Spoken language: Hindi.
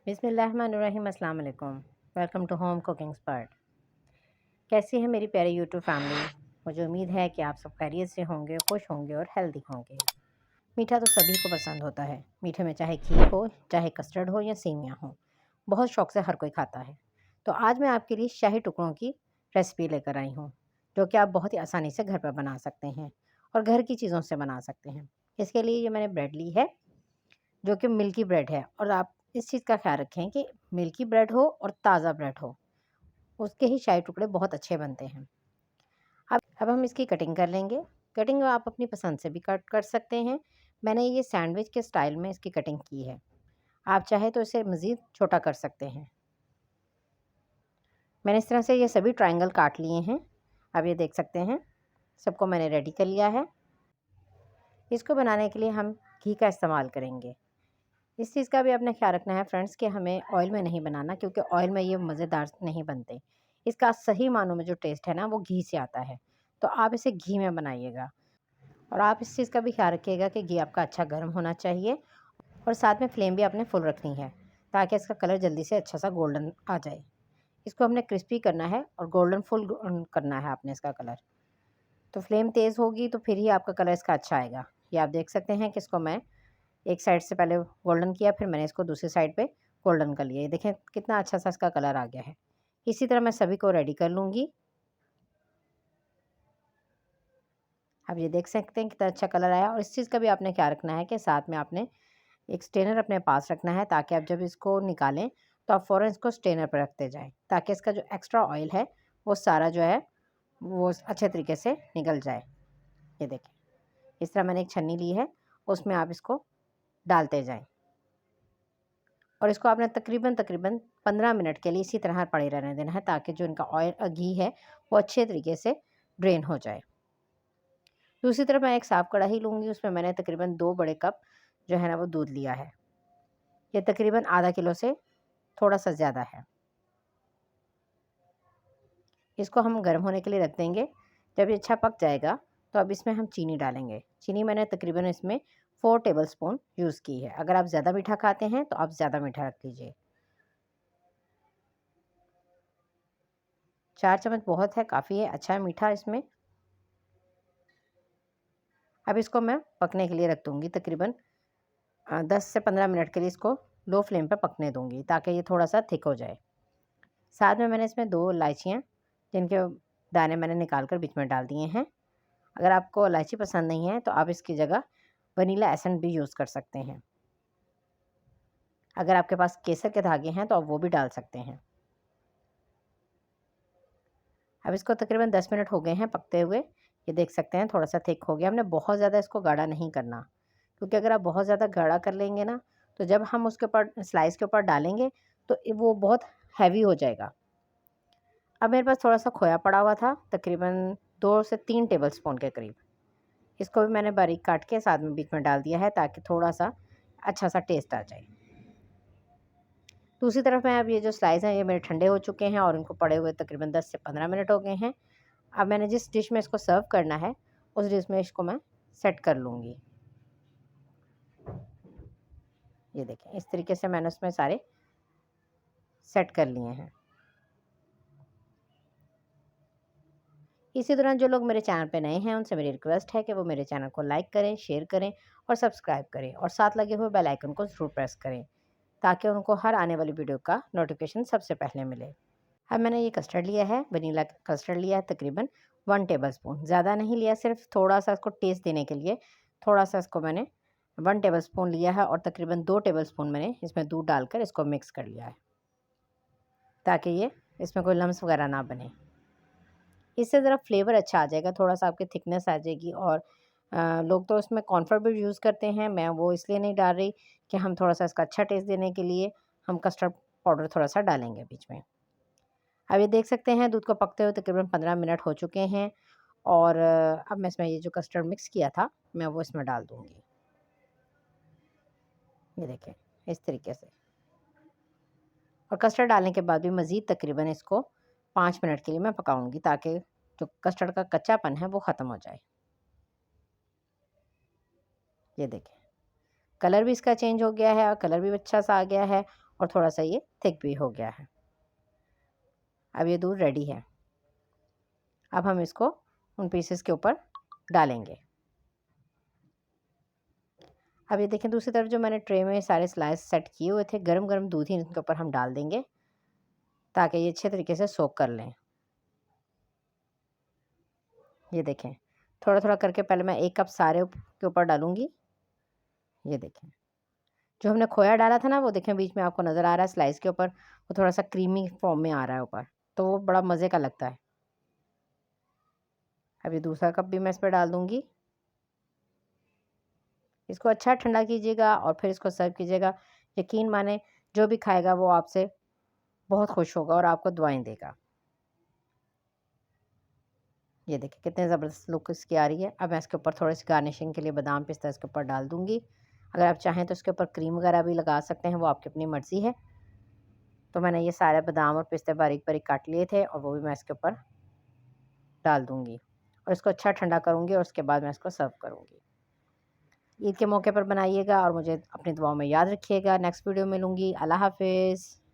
बिस्मिल्लाहिर्रहमानिर्रहीम, अस्सलाम वालेकुम। Welcome to home cooking expert. कैसी है मेरी प्यारी यूट्यूब फैमिली? मुझे उम्मीद है कि आप सब खैरियत से होंगे, खुश होंगे और हेल्दी होंगे। मीठा तो सभी को पसंद होता है। मीठे में चाहे खीर हो, चाहे कस्टर्ड हो या सेमियाँ हो, बहुत शौक से हर कोई खाता है। तो आज मैं आपके लिए शाही टुकड़ों की रेसिपी लेकर आई हूँ, जो कि आप बहुत ही आसानी से घर पर बना सकते हैं और घर की चीज़ों से बना सकते हैं। इसके लिए ये मैंने ब्रेड ली है, जो कि मिल्की ब्रेड है, और आप इस चीज़ का ख़्याल रखें कि मिल्की ब्रेड हो और ताज़ा ब्रेड हो, उसके ही शाही टुकड़े बहुत अच्छे बनते हैं। अब हम इसकी कटिंग कर लेंगे। कटिंग आप अपनी पसंद से भी कट कर सकते हैं। मैंने ये सैंडविच के स्टाइल में इसकी कटिंग की है। आप चाहे तो इसे मज़ीद छोटा कर सकते हैं। मैंने इस तरह से ये सभी ट्रायंगल काट लिए हैं। अब ये देख सकते हैं, सबको मैंने रेडी कर लिया है। इसको बनाने के लिए हम घी का इस्तेमाल करेंगे। इस चीज़ का भी आपने ख्याल रखना है फ्रेंड्स कि हमें ऑयल में नहीं बनाना, क्योंकि ऑयल में ये मज़ेदार नहीं बनते। इसका सही मानों में जो टेस्ट है ना, वो घी से आता है। तो आप इसे घी में बनाइएगा, और आप इस चीज़ का भी ख्याल रखिएगा कि घी आपका अच्छा गर्म होना चाहिए, और साथ में फ्लेम भी आपने फुल रखनी है, ताकि इसका कलर जल्दी से अच्छा सा गोल्डन आ जाए। इसको हमने क्रिस्पी करना है और गोल्डन फुल करना है आपने इसका कलर। तो फ्लेम तेज़ होगी तो फिर ही आपका कलर इसका अच्छा आएगा। ये आप देख सकते हैं कि इसको मैं एक साइड से पहले गोल्डन किया, फिर मैंने इसको दूसरी साइड पे गोल्डन कर लिया। ये देखें कितना अच्छा सा इसका कलर आ गया है। इसी तरह मैं सभी को रेडी कर लूँगी। अब ये देख सकते हैं कितना अच्छा कलर आया, और इस चीज़ का भी आपने ख्याल रखना है कि साथ में आपने एक स्ट्रेनर अपने पास रखना है, ताकि आप जब इसको निकालें तो आप फ़ौरन इसको स्ट्रेनर पर रखते जाएँ, ताकि इसका जो एक्स्ट्रा ऑयल है वो सारा जो है वो अच्छे तरीके से निकल जाए। ये देखें, इस तरह मैंने एक छन्नी ली है, उसमें आप इसको डालते जाएँ, और इसको आपने तकरीबन 15 मिनट के लिए इसी तरह पड़े रहने देना है, ताकि जो इनका घी है वो अच्छे तरीके से ड्रेन हो जाए। दूसरी तरफ मैं एक साफ़ कढ़ाई लूँगी, उसमें मैंने तकरीबन 2 बड़े कप जो है ना वो दूध लिया है। ये तकरीबन आधा किलो से थोड़ा-सा ज़्यादा है। इसको हम गर्म होने के लिए रख देंगे। जब ये अच्छा पक जाएगा तो अब इसमें हम चीनी डालेंगे। चीनी मैंने तकरीबन इसमें 4 टेबलस्पून यूज़ की है। अगर आप ज़्यादा मीठा खाते हैं तो आप ज़्यादा मीठा रख लीजिए। 4 चम्मच बहुत है, काफ़ी है, अच्छा है मीठा इसमें। अब इसको मैं पकने के लिए रख दूँगी तकरीबन 10 से 15 मिनट के लिए इसको लो फ्लेम पे पकने दूँगी, ताकि ये थोड़ा-सा थिक हो जाए। साथ में मैंने इसमें 2 इलायचियाँ, जिनके दाने मैंने निकाल कर बीच में डाल दिए हैं। अगर आपको इलायची पसंद नहीं है तो आप इसकी जगह वनीला एसेंस भी यूज़ कर सकते हैं। अगर आपके पास केसर के धागे हैं तो आप वो भी डाल सकते हैं। अब इसको तकरीबन 10 मिनट हो गए हैं पकते हुए। ये देख सकते हैं थोड़ा-सा थिक हो गया। हमने बहुत ज़्यादा इसको गाढ़ा नहीं करना, क्योंकि अगर आप बहुत ज़्यादा गाढ़ा कर लेंगे ना, तो जब हम उसके ऊपर स्लाइस के ऊपर डालेंगे तो वो बहुत हैवी हो जाएगा। अब मेरे पास थोड़ा-सा खोया पड़ा हुआ था, तकरीबन 2 से 3 टेबलस्पून के करीब। इसको भी मैंने बारीक काट के साथ में बीच में डाल दिया है, ताकि थोड़ा-सा अच्छा-सा टेस्ट आ जाए। दूसरी तरफ मैं अब ये जो स्लाइस हैं ये मेरे ठंडे हो चुके हैं, और इनको पड़े हुए तकरीबन 10 से 15 मिनट हो गए हैं। अब मैंने जिस डिश में इसको सर्व करना है, उस डिश में इसको मैं सेट कर लूँगी। ये देखें, इस तरीके से मैंने उसमें सारे सेट कर लिए हैं। इसी दौरान जो लोग मेरे चैनल पे नए हैं, उनसे मेरी रिक्वेस्ट है कि वो मेरे चैनल को लाइक करें, शेयर करें और सब्सक्राइब करें, और साथ लगे हुए बेल आइकन को ज़रूर प्रेस करें, ताकि उनको हर आने वाली वीडियो का नोटिफिकेशन सबसे पहले मिले। अब मैंने ये कस्टर्ड लिया है, वनीला कस्टर्ड लिया है तकरीबन 1 टेबलस्पून, ज़्यादा नहीं लिया, सिर्फ थोड़ा-सा इसको टेस्ट देने के लिए थोड़ा-सा इसको मैंने 1 टेबलस्पून लिया है, और तकरीबन 2 टेबलस्पून मैंने इसमें दूध डालकर इसको मिक्स कर लिया है, ताकि ये इसमें कोई लम्स वगैरह ना बने। इससे ज़रा फ्लेवर अच्छा आ जाएगा, थोड़ा-सा आपकी थिकनेस आ जाएगी, और लोग तो उसमें कॉर्नफ्लोर भी यूज़ करते हैं। मैं वो इसलिए नहीं डाल रही कि हम थोड़ा-सा इसका अच्छा टेस्ट देने के लिए हम कस्टर्ड पाउडर थोड़ा-सा डालेंगे बीच में। अब ये देख सकते हैं दूध को पकते हुए तकरीबन 15 मिनट हो चुके हैं, और अब मैं इसमें ये जो कस्टर्ड मिक्स किया था, मैं वो इसमें डाल दूँगी। ये देखें, इस तरीके से। और कस्टर्ड डालने के बाद भी मज़ीद तकरीबन इसको 5 मिनट के लिए मैं पकाऊँगी, ताकि जो कस्टर्ड का कच्चापन है वो ख़त्म हो जाए। ये देखें, कलर भी इसका चेंज हो गया है, और कलर भी अच्छा सा आ गया है, और थोड़ा सा ये थिक भी हो गया है। अब ये दूध रेडी है। अब हम इसको उन पीसेस के ऊपर डालेंगे। अब ये देखें, दूसरी तरफ जो मैंने ट्रे में सारे स्लाइस सेट किए हुए थे, गरम गरम दूध ही इनके ऊपर हम डाल देंगे ताकि ये अच्छे तरीके से सोक कर लें। ये देखें, थोड़ा थोड़ा करके पहले मैं 1 कप सारे के ऊपर डालूंगी। ये देखें, जो हमने खोया डाला था ना, वो देखें बीच में आपको नज़र आ रहा है स्लाइस के ऊपर, वो थोड़ा सा क्रीमी फॉर्म में आ रहा है ऊपर, तो वो बड़ा मज़े का लगता है। अब ये दूसरा कप भी मैं इस पर डाल दूंगी। इसको अच्छा ठंडा कीजिएगा और फिर इसको सर्व कीजिएगा। यकीन माने, जो भी खाएगा वो आपसे बहुत खुश होगा और आपको दुआएं देगा। ये देखिए कितने ज़बरदस्त लुक इसकी आ रही है। अब मैं इसके ऊपर थोड़ी सी गार्निशिंग के लिए बादाम पिस्ता इसके ऊपर डाल दूंगी। अगर आप चाहें तो इसके ऊपर क्रीम वगैरह भी लगा सकते हैं, वो आपकी अपनी मर्ज़ी है। तो मैंने ये सारे बादाम और पिस्ते बारीक बारीक काट लिए थे और वो भी मैं इसके ऊपर डाल दूंगी और इसको अच्छा ठंडा करूंगी और उसके बाद मैं इसको सर्व करूंगी। ईद के मौके पर बनाइएगा और मुझे अपनी दुआओं में याद रखिएगा। नेक्स्ट वीडियो मिलूंगी। अल्लाह हाफिज़।